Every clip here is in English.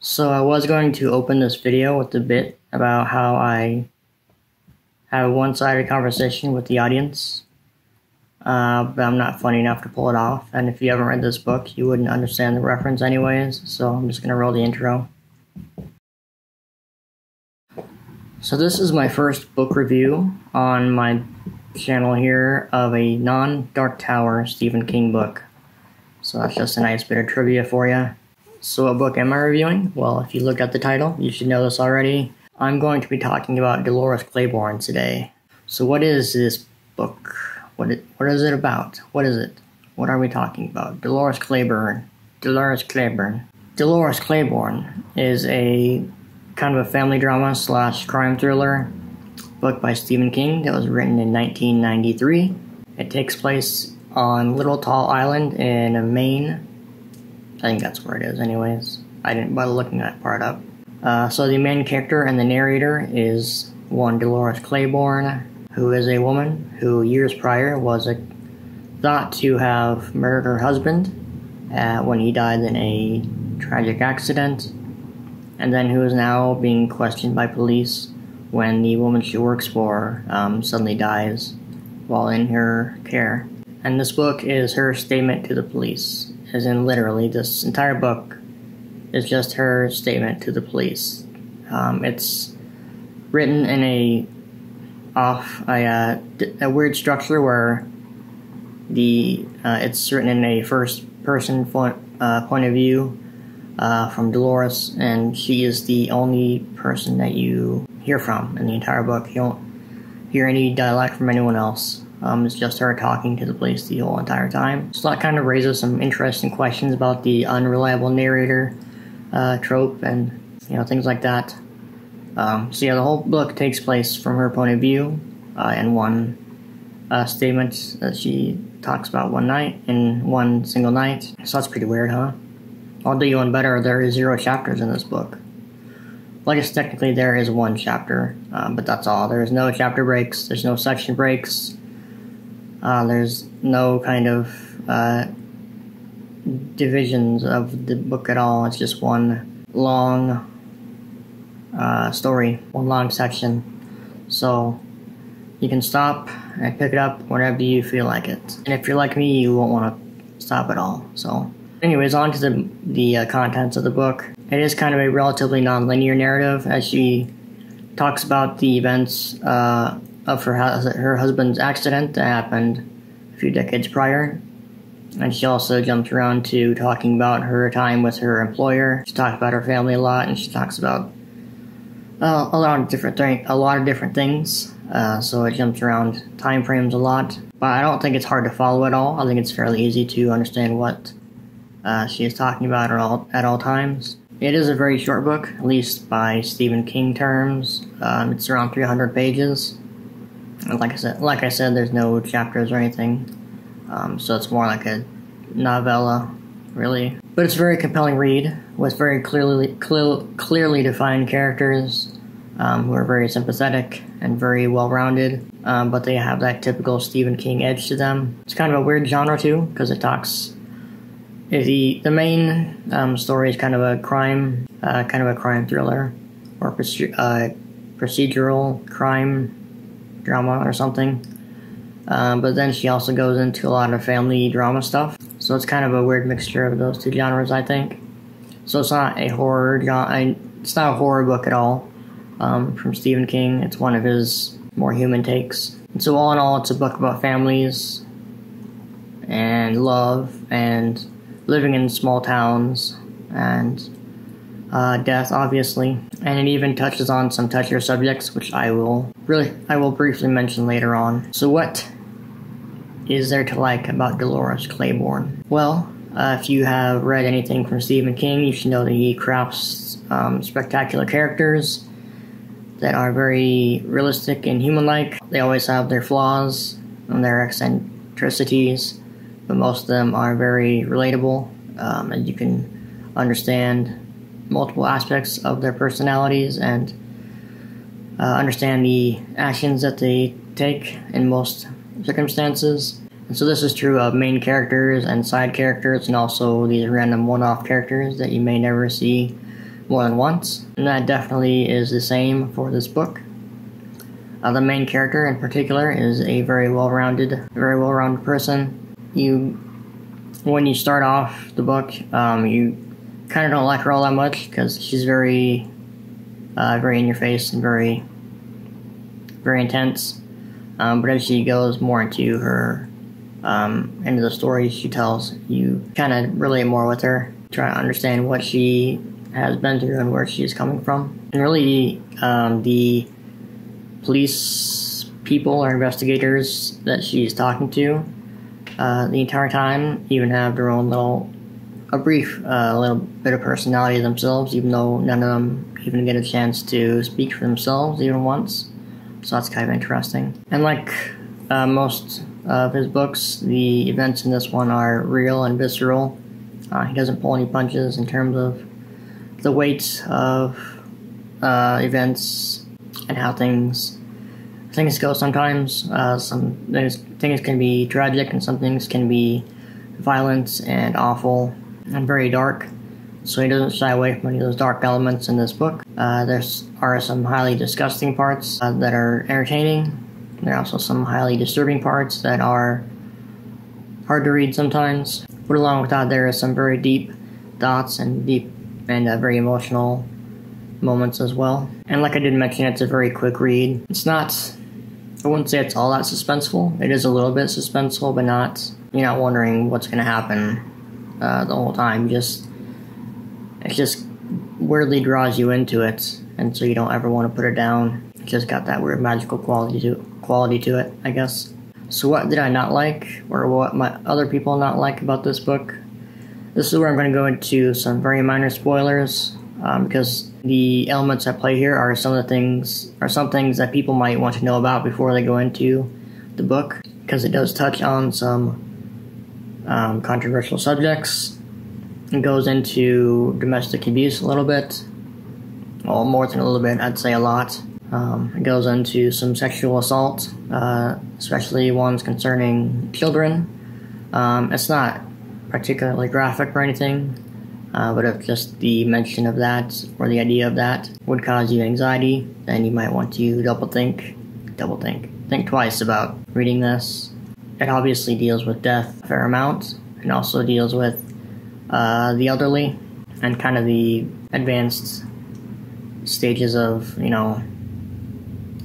So I was going to open this video with a bit about how I have a one-sided conversation with the audience, but I'm not funny enough to pull it off, and if you haven't read this book, you wouldn't understand the reference anyways, so I'm just going to roll the intro. So this is my first book review on my channel here of a non-Dark Tower Stephen King book. So that's just a nice bit of trivia for you. So what book am I reviewing? Well, if you look at the title, you should know this already. I'm going to be talking about Dolores Claiborne today. So what is this book? What is it about? What is it? What are we talking about? Dolores Claiborne. Dolores Claiborne. Dolores Claiborne is a kind of a family drama / crime thriller book by Stephen King that was written in 1993. It takes place on Little Tall Island in Maine. I think that's where it is anyways. I didn't bother looking that part up. So the main character and the narrator is one Dolores Claiborne, who is a woman who years prior was thought to have murdered her husband when he died in a tragic accident, and then who is now being questioned by police when the woman she works for suddenly dies while in her care. And this book is her statement to the police, as in literally this entire book is just her statement to the police. It's written in a weird structure where it's written in a first-person point of view from Dolores, and she is the only person that you hear from in the entire book. You don't hear any dialogue from anyone else. It's just her talking to the police the whole entire time. So that kind of raises some interesting questions about the unreliable narrator trope and things like that. So yeah, the whole book takes place from her point of view in one statement that she talks about one single night. So that's pretty weird, huh? I'll do you one better. There is 0 chapters in this book. Well, I guess technically there is 1 chapter, but that's all. There's no chapter breaks. There's no section breaks. There's no kind of divisions of the book at all. It's just one long story, one long section. So you can stop and pick it up whenever you feel like it. And if you're like me, you won't want to stop at all. So anyways, on to the contents of the book. It is kind of a relatively non-linear narrative, as she talks about the events of her husband's accident that happened a few decades prior. And she also jumps around to talking about her time with her employer. She talks about her family a lot, and she talks about a lot of different things. So it jumps around time frames a lot. But I don't think it's hard to follow at all. I think it's fairly easy to understand what she is talking about at all times. It is a very short book, at least by Stephen King terms. It's around 300 pages. And like I said, there's no chapters or anything. So it's more like a novella, really. But it's a very compelling read with very clearly defined characters who are very sympathetic and very well-rounded. But they have that typical Stephen King edge to them. It's kind of a weird genre too, because it talks. The main story is kind of a crime thriller or procedural crime drama or something. But then she also goes into a lot of family drama stuff. So it's kind of a weird mixture of those two genres, I think. So it's not a horror book at all from Stephen King. It's one of his more human takes. And so all in all, it's a book about families and love and living in small towns and death, obviously. And it even touches on some touchier subjects, which I will briefly mention later on. So what is there to like about Dolores Claiborne? Well, if you have read anything from Stephen King, you should know that he crafts spectacular characters that are very realistic and human-like. They always have their flaws and their eccentricities, but most of them are very relatable, and you can understand multiple aspects of their personalities and understand the actions that they take in most circumstances. And so this is true of main characters and side characters, and also these random one-off characters that you may never see more than once, and that definitely is the same for this book. The main character in particular is a very well-rounded person. When you start off the book, you kind of don't like her all that much because she's very in your face and very intense. But as she goes more into her into the stories she tells, you kind of relate more with her, try to understand what she has been through and where she's coming from. And really, the police people or investigators that she's talking to the entire time even have their own little bit of personality themselves, even though none of them even get a chance to speak for themselves even once. So that's kind of interesting. And like most of his books, the events in this one are real and visceral. He doesn't pull any punches in terms of the weight of events and how things go sometimes. Some things can be tragic and some things can be violent and awful and very dark. So he doesn't shy away from any of those dark elements in this book. There are some highly disgusting parts that are entertaining. There are also some highly disturbing parts that are hard to read sometimes. But along with that, there are some very deep thoughts and very emotional moments as well. And like I did mention, it's a very quick read. It's not, I wouldn't say it's all that suspenseful. It is a little bit suspenseful, but you're not wondering what's going to happen the whole time. It just weirdly draws you into it, and so you don't ever want to put it down. It's just got that weird magical quality to it, I guess. So what did I not like, or what might other people not like about this book? This is where I'm going to go into some very minor spoilers, because the elements at play here are some things that people might want to know about before they go into the book, because it does touch on some controversial subjects. It goes into domestic abuse a little bit. Well, more than a little bit, I'd say a lot. It goes into some sexual assault, especially ones concerning children. It's not particularly graphic or anything, but if just the mention of that or the idea of that would cause you anxiety, then you might want to think twice about reading this. It obviously deals with death a fair amount, and also deals with the elderly and kind of the advanced stages of,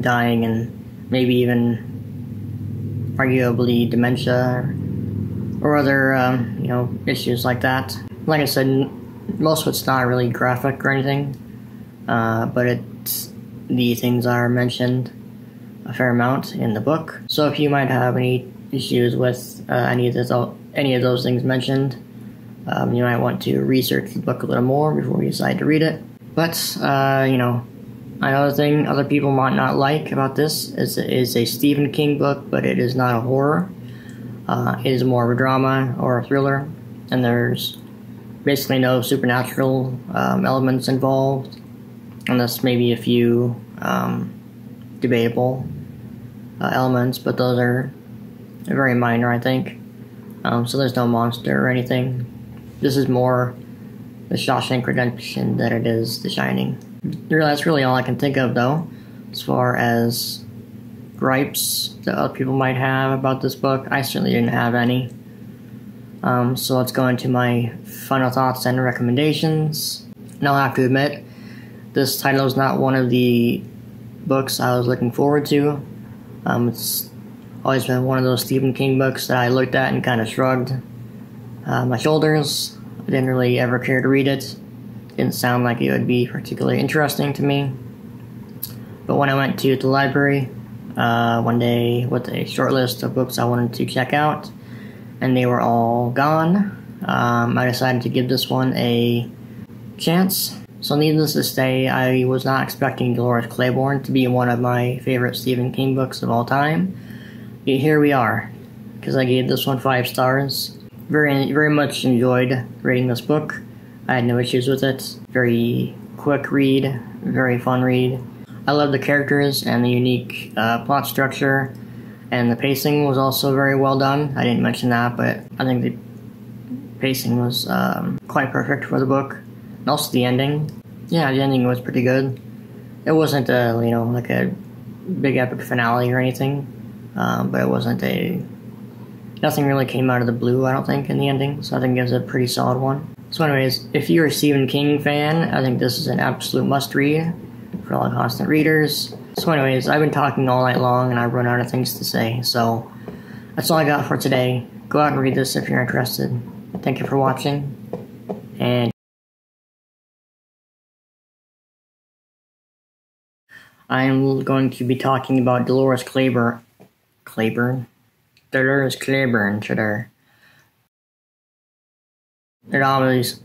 dying and maybe even arguably dementia or other, issues like that. Like I said, most of it's not really graphic or anything, but the things are mentioned a fair amount in the book. So if you might have any issues with any of those things mentioned, you might want to research the book a little more before you decide to read it. But, another thing other people might not like about this is it is a Stephen King book, but it is not a horror. It is more of a drama or a thriller, and there's basically no supernatural elements involved, unless maybe a few debatable elements, but those are very minor, I think. So there's no monster or anything. This is more the Shawshank Redemption than it is The Shining. That's really all I can think of, though, as far as gripes that other people might have about this book. I certainly didn't have any. So let's go into my final thoughts and recommendations. And I'll have to admit, this title is not one of the books I was looking forward to. It's always been one of those Stephen King books that I looked at and kind of shrugged my shoulders. I didn't really ever care to read it. Didn't sound like it would be particularly interesting to me. But when I went to the library one day with a short list of books I wanted to check out, and they were all gone, I decided to give this one a chance. So needless to say, I was not expecting Dolores Claiborne to be one of my favorite Stephen King books of all time. Yet here we are, because I gave this one 5 stars. Very much enjoyed reading this book. I had no issues with it. Very quick read, very fun read. I love the characters and the unique plot structure, and the pacing was also very well done. I didn't mention that, but I think the pacing was quite perfect for the book. And also the ending. yeah, the ending was pretty good. It wasn't a, like a big epic finale or anything, but it wasn't nothing really came out of the blue, I don't think, in the ending, so I think it was a pretty solid one. So anyways, if you're a Stephen King fan, I think this is an absolute must-read for all the constant readers. So anyways, I've been talking all night long and I've run out of things to say, so that's all I got for today. Go out and read this if you're interested. Thank you for watching, and I'm going to be talking about Dolores Claiborne? Dolores Claiborne, should I? It always